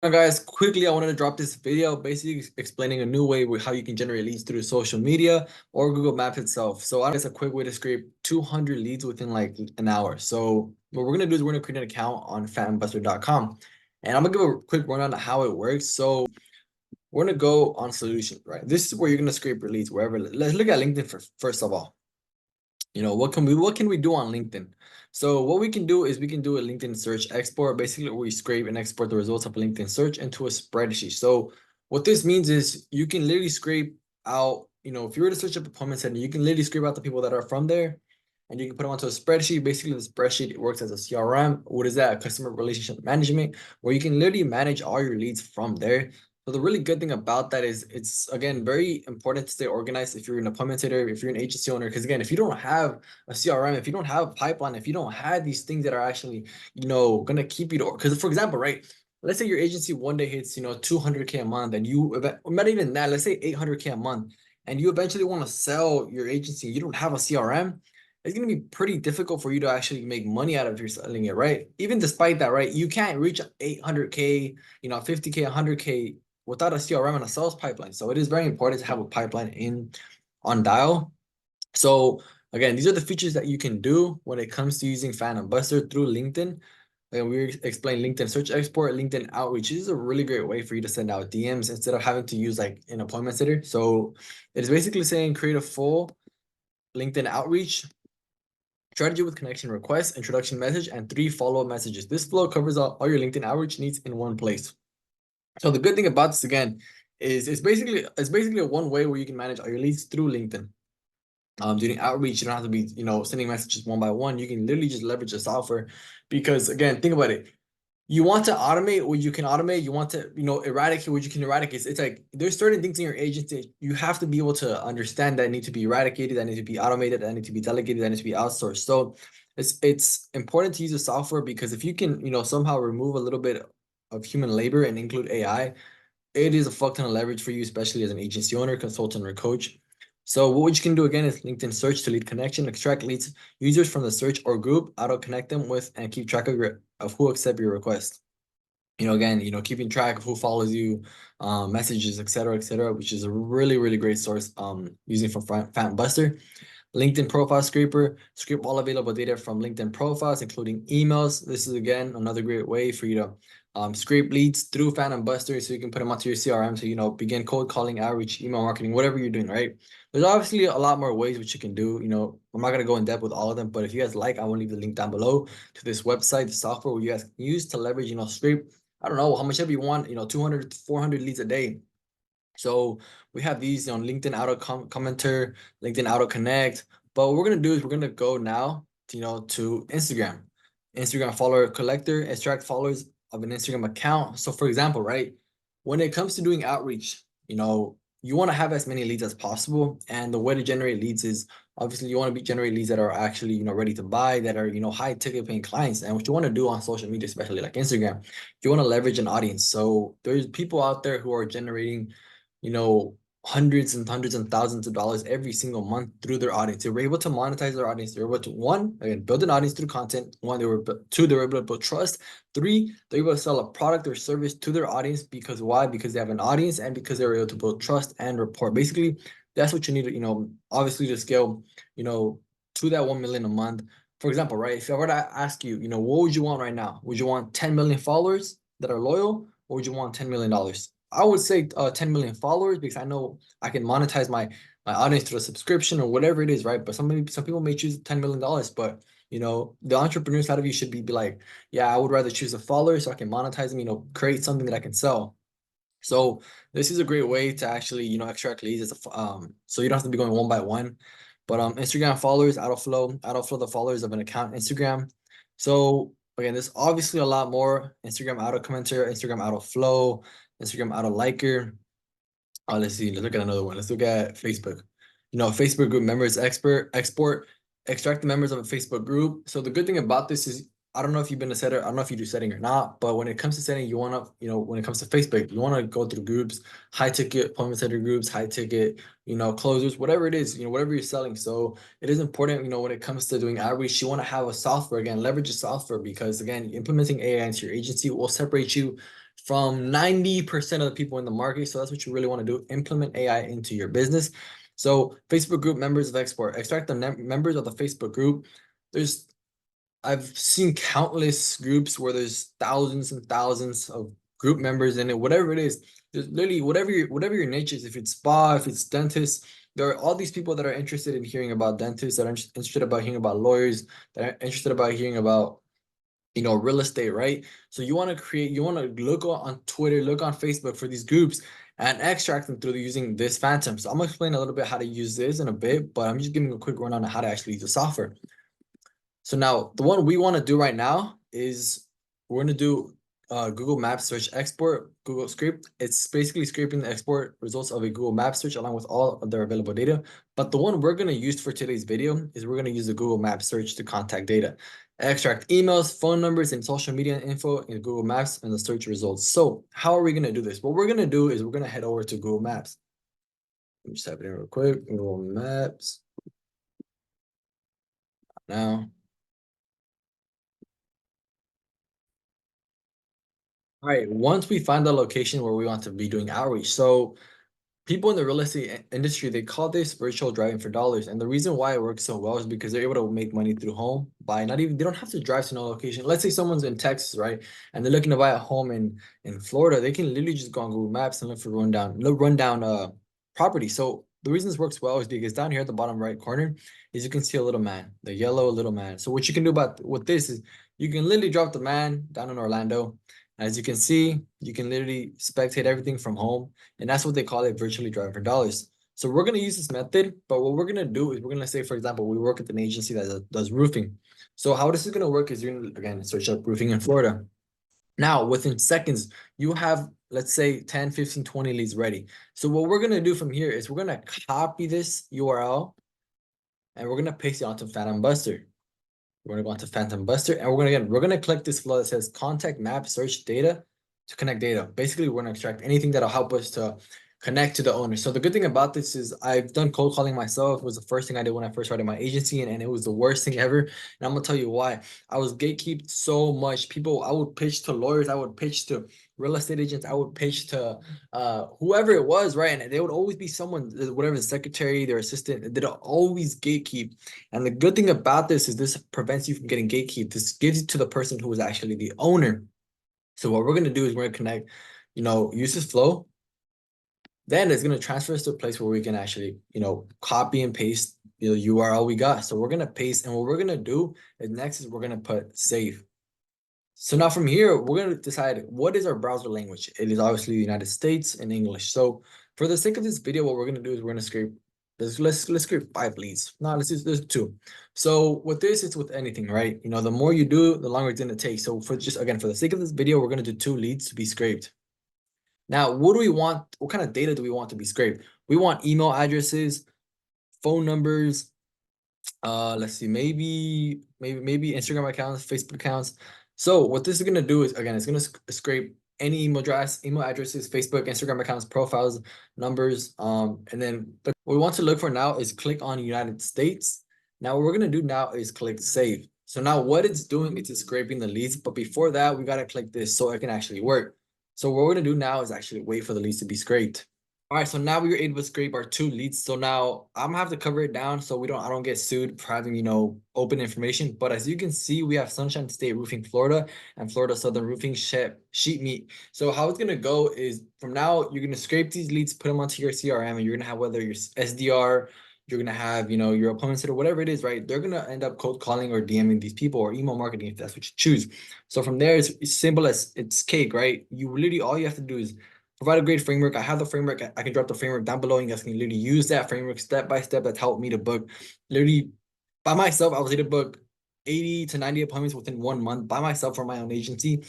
Now, guys, quickly, I wanted to drop this video basically explaining a new way with how you can generate leads through social media or Google Maps itself. So I guess a quick way to scrape 200 leads within like an hour. So what we're going to do is we're going to create an account on fanbuster.com. And I'm going to give a quick rundown of how it works. So we're going to go on solutions, right? This is where you're going to scrape your leads wherever. Let's look at LinkedIn first of all. What can we do on LinkedIn? So what we can do is we can do a LinkedIn search export. Basically, we scrape and export the results of a LinkedIn search into a spreadsheet. So what this means is you can literally scrape out, if you were to search up appointment center, you can literally scrape out the people that are from there and you can put them onto a spreadsheet. Basically, the spreadsheet works as a CRM. What is that? A customer relationship management, where you can literally manage all your leads from there. So the really good thing about that is it's, again, very important to stay organized if you're an appointment sitter, if you're an agency owner, because again, if you don't have a CRM, if you don't have a pipeline, if you don't have these things that are actually, going to keep you to, because for example, right, let's say your agency one day hits, 200K a month and not even that, let's say 800K a month, and you eventually want to sell your agency, you don't have a CRM, it's going to be pretty difficult for you to actually make money out of your selling it, right? Even despite that, right, you can't reach 800K, 50K, 100K without a CRM and a sales pipeline. So it is very important to have a pipeline in on dial. So again, these are the features that you can do when it comes to using Phantom Buster through LinkedIn. And we explain LinkedIn search export, LinkedIn outreach. This is a really great way for you to send out DMs instead of having to use like an appointment sitter. So it is basically saying create a full LinkedIn outreach strategy with connection requests, introduction message, and 3 follow-up messages. This flow covers all your LinkedIn outreach needs in one place. So the good thing about this again is it's basically a one way where you can manage all your leads through LinkedIn. Doing outreach, you don't have to be, sending messages one by one. You can literally just leverage the software because again, think about it. You want to automate what you can automate. You want to, eradicate what you can eradicate. It's like there's certain things in your agency you have to be able to understand that need to be eradicated, that need to be automated, that need to be delegated, that need to be outsourced. So it's important to use the software because if you can, somehow remove a little bit of human labor and include AI, it is a fuck ton of leverage for you, especially as an agency owner, consultant, or coach. So what you can do again is LinkedIn search to lead connection, extract leads, users from the search or group, auto connect them with, and keep track of who accept your request. Again, keeping track of who follows you, messages, etc., which is a really, really great source using from Phantom Buster. LinkedIn profile scraper, scrape all available data from LinkedIn profiles, including emails. This is, again, another great way for you to scrape leads through Phantom Buster so you can put them onto your CRM to, begin cold calling, outreach, email marketing, whatever you're doing, right? There's obviously a lot more ways which you can do. I'm not going to go in depth with all of them, but if you guys like, I will leave the link down below to this website, the software where you guys can use to leverage, scrape, I don't know, how much ever you want, 200 to 400 leads a day. So we have these on LinkedIn Auto Commenter, LinkedIn Auto Connect. But what we're gonna do is we're gonna go now, to Instagram. Instagram follower collector, extract followers of an Instagram account. So for example, right, when it comes to doing outreach, you want to have as many leads as possible. And the way to generate leads is obviously you want to generate leads that are actually, ready to buy, that are, high ticket paying clients. And what you want to do on social media, especially like Instagram, you want to leverage an audience. So there's people out there who are generating hundreds and hundreds and thousands of dollars every single month through their audience. They were able to monetize their audience. They were able to, one, again, build an audience through content. Two, they were able to build trust. Three, they were able to sell a product or service to their audience because why? Because they have an audience and because they were able to build trust and rapport. Basically, that's what you need to, obviously to scale, to that 1 million a month. For example, right? If I were to ask you, what would you want right now? Would you want 10 million followers that are loyal, or would you want $10 million? I would say 10 million followers because I know I can monetize my audience through a subscription or whatever it is, right? But some people may choose $10 million, but the entrepreneur side of you should be like, yeah, I would rather choose a follower so I can monetize them, create something that I can sell. So this is a great way to actually, extract leads so you don't have to be going one by one. But Instagram followers, autoflow the followers of an account Instagram. So again, there's obviously a lot more. Instagram auto commenter, Instagram auto flow, Instagram auto liker. Let's see, let's look at another one. Let's look at Facebook. Facebook group members export, extract the members of a Facebook group. So the good thing about this is I don't know if you've been a setter, I don't know if you do setting or not, but when it comes to setting, you want to, when it comes to Facebook, you want to go through groups, high ticket appointment setter groups, high ticket, closers, whatever it is, whatever you're selling. So it is important, when it comes to doing outreach, you want to have a software, again, leverage a software because again, implementing AI into your agency will separate you from 90% of the people in the market. So that's what you really want to do. Implement AI into your business. So Facebook group members of export, extract the members of the Facebook group. I've seen countless groups where there's thousands and thousands of group members in it, whatever it is. There's literally whatever your niche is, if it's spa, if it's dentist, there are all these people that are interested in hearing about dentists, that are interested about hearing about lawyers, that are interested about hearing about, you know, real estate, right? So you want to look on Twitter, look on Facebook for these groups and extract them through using this Phantom. So I'm gonna explain a little bit how to use this in a bit, but I'm just giving a quick run on how to actually use the software. So now the one we want to do right now is we're going to do Google Maps search export, Google script. It's basically scraping the export results of a Google Maps search along with all of their available data. But the one we're going to use for today's video is we're going to use the Google Maps search to contact data. Extract emails, phone numbers, and social media info in Google Maps and the search results. So how are we going to do this? What we're going to do is we're going to head over to Google Maps. Let me just type it in real quick. Google Maps. Now. All right, once we find the location where we want to be doing outreach. So people in the real estate industry, they call this virtual driving for dollars. And the reason why it works so well is because they're able to make money through home by they don't have to drive to no location. Let's say someone's in Texas, right? And they're looking to buy a home in Florida. They can literally just go on Google Maps and look for rundown property. So the reason this works well is because down here at the bottom right corner is you can see a little man, the yellow little man. So what you can do with this is you can literally drop the man down in Orlando. As you can see, you can literally spectate everything from home, and that's what they call it, virtually driving for dollars. So we're going to use this method, but what we're going to do is we're going to say, for example, we work at an agency that does roofing. So how this is going to work is you're going to, again, search up roofing in Florida. Now, within seconds, you have, let's say, 10, 15, 20 leads ready. So what we're going to do from here is we're going to copy this URL, and we're going to paste it onto Phantom Buster. We're going to go into Phantom Buster, and we're going to click this flow that says contact map search data to connect data. Basically, we're going to extract anything that'll help us to connect to the owner. So the good thing about this is I've done cold calling myself. It was the first thing I did when I first started my agency, and it was the worst thing ever. And I'm gonna tell you why. I was gatekeeped so much. People, I would pitch to lawyers, I would pitch to real estate agents, I would pitch to whoever it was, right? And they would always be someone, whatever, the secretary, their assistant, they'd always gatekeep. And the good thing about this is this prevents you from getting gatekeeped. This gives it to the person who is actually the owner. So what we're gonna do is we're gonna connect, use this flow. Then it's going to transfer us to a place where we can actually, copy and paste the URL we got. So we're going to paste, and what we're going to do is next is we're going to put save. So now from here, we're going to decide what is our browser language. It is obviously the United States and English. So for the sake of this video, what we're going to do is we're going to scrape, let's scrape 5 leads. No, let's 2. So with this, it's with anything, right? The more you do, the longer it's going to take. So for the sake of this video, we're going to do 2 leads to be scraped. Now, what do we want? What kind of data do we want to be scraped? We want email addresses, phone numbers. Let's see, maybe Instagram accounts, Facebook accounts. So what this is gonna do is, again, it's gonna scrape any email addresses, Facebook, Instagram accounts, profiles, numbers. And then what we want to look for now is click on United States. Now what we're gonna do now is click save. So now what it's doing is it's scraping the leads, but before that, we gotta click this so it can actually work. So what we're gonna do now is actually wait for the leads to be scraped. All right, so now we were able to scrape our 2 leads. So now I'm gonna have to cover it down so I don't get sued for having, open information. But as you can see, we have Sunshine State Roofing Florida and Florida Southern Roofing Sheet Meat. So how it's gonna go is from now, you're gonna scrape these leads, put them onto your CRM, and you're gonna have whether your SDR, you're gonna have, your appointment sitter, whatever it is, right? They're gonna end up cold calling or DMing these people or email marketing if that's what you choose. So from there, it's simple as it's cake, right? You literally all you have to do is provide a great framework. I have the framework. I can drop the framework down below. And you guys can literally use that framework step by step. That's helped me to book. Literally by myself, I was able to book 80 to 90 appointments within 1 month by myself for my own agency.